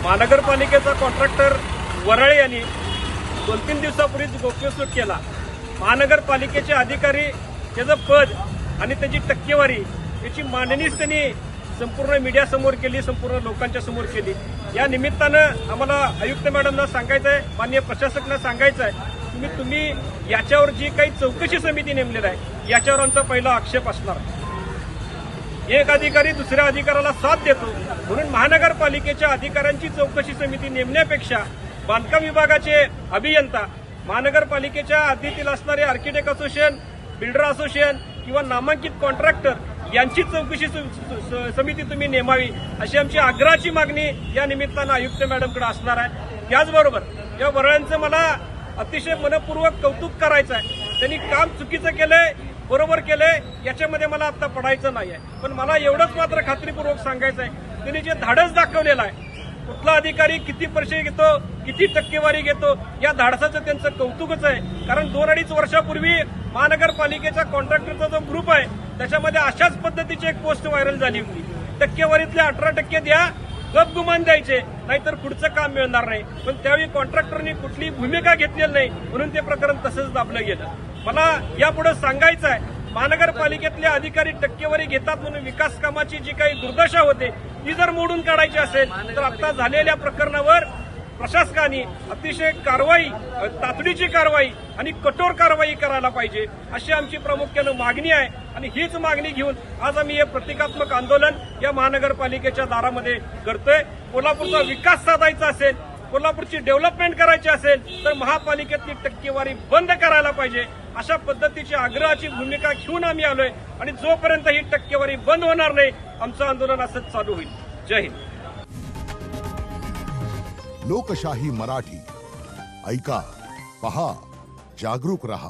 महानगरपालिकेचा contractor वराळे यांनी 2-3 दिवसापूर्वीच गोप्यस्फोट केला। महानगरपालिकेचे अधिकारी त्याचं पद आणि त्याची टक्केवारी याची मांडणीच त्यांनी संपूर्ण मीडियासमोर केली, संपूर्ण लोकांच्या समोर केली। या निमित्तानं आम्हाला आयुक्त मॅडमना सांगायचं आहे, माननीय प्रशासकांना सांगायचं आहे, तुम्ही याच्यावर जी काही चौकशी समिती नेमलेली आहे याच्यावर आमचा पहिला आक्षेप असणार। एक अधिकारी दुसऱ्या अधिकाऱ्याला साथ देतो म्हणून महानगरपालिकेच्या अधिकाऱ्यांची चौकशी समिती नेमण्यापेक्षा बांधकाम विभागाचे अभियंता, महानगरपालिकेच्या हद्दीतील असणारे आर्किटेक्ट असोसिएशन, बिल्डर असोसिएशन किंवा नामांकित कॉन्ट्रॅक्टर यांची चौकशी समिती तुम्ही नेमावी अशी आमची आग्रहाची मागणी या निमित्तानं आयुक्त मॅडमकडे असणार आहे। त्याचबरोबर या वराळ्यांचं मला अतिशय मनपूर्वक कौतुक करायचं आहे। त्यांनी काम चुकीचं केलंय, बरोबर केलंय याच्यामध्ये मला आता पडायचं नाही आहे, पण मला एवढंच मात्र खात्रीपूर्वक सांगायचं आहे, त्यांनी जे धाडस दाखवलेलं आहे, कुठला अधिकारी किती पैसे घेतो, किती टक्केवारी घेतो, या धाडसाचं त्यांचं कौतुकच आहे। कारण 2-2.5 वर्षापूर्वी महानगरपालिकेच्या कॉन्ट्रॅक्टरचा जो ग्रुप आहे त्याच्यामध्ये अशाच पद्धतीची एक पोस्ट व्हायरल झाली होती, टक्केवारीतले 18% द्या, गप गुमान द्यायचे, नाहीतर पुढचं काम मिळणार नाही। पण त्यावेळी कॉन्ट्रॅक्टरनी कुठली भूमिका घेतलेली नाही म्हणून ते प्रकरण तसंच दाबलं गेलं। मला यापुढे सांगायचं आहे, महानगरपालिकेतले अधिकारी टक्केवारी घेतात म्हणून विकास कामाची जी काही दुर्दशा होते ती जर मोडून काढायची असेल तर आता झालेल्या प्रकरणावर प्रशासकाने अतिशय कारवाई, तातडीची कारवाई आणि कठोर कारवाई करायला पाहिजे अशी आमची प्रामुख्यानं मागणी आहे। आणि हीच मागणी घेऊन आज आम्ही हे प्रतिकात्मक आंदोलन या महानगरपालिकेच्या दारामध्ये करतोय। कोल्हापूरचा विकास साधायचा असेल, कोल्हापूरची डेव्हलपमेंट करायची असेल तर महापालिकेतली टक्केवारी बंद करायला पाहिजे अशा पद्धतीची आग्रहाची भूमिका घेऊन आम्ही आलोय। आणि जोपर्यंत ही टक्केवारी बंद होणार नाही आमचं आंदोलन असंच चालू होईल। जय हिंद। लोकशाही मराठी ऐका, पहा, जागरूक रहा।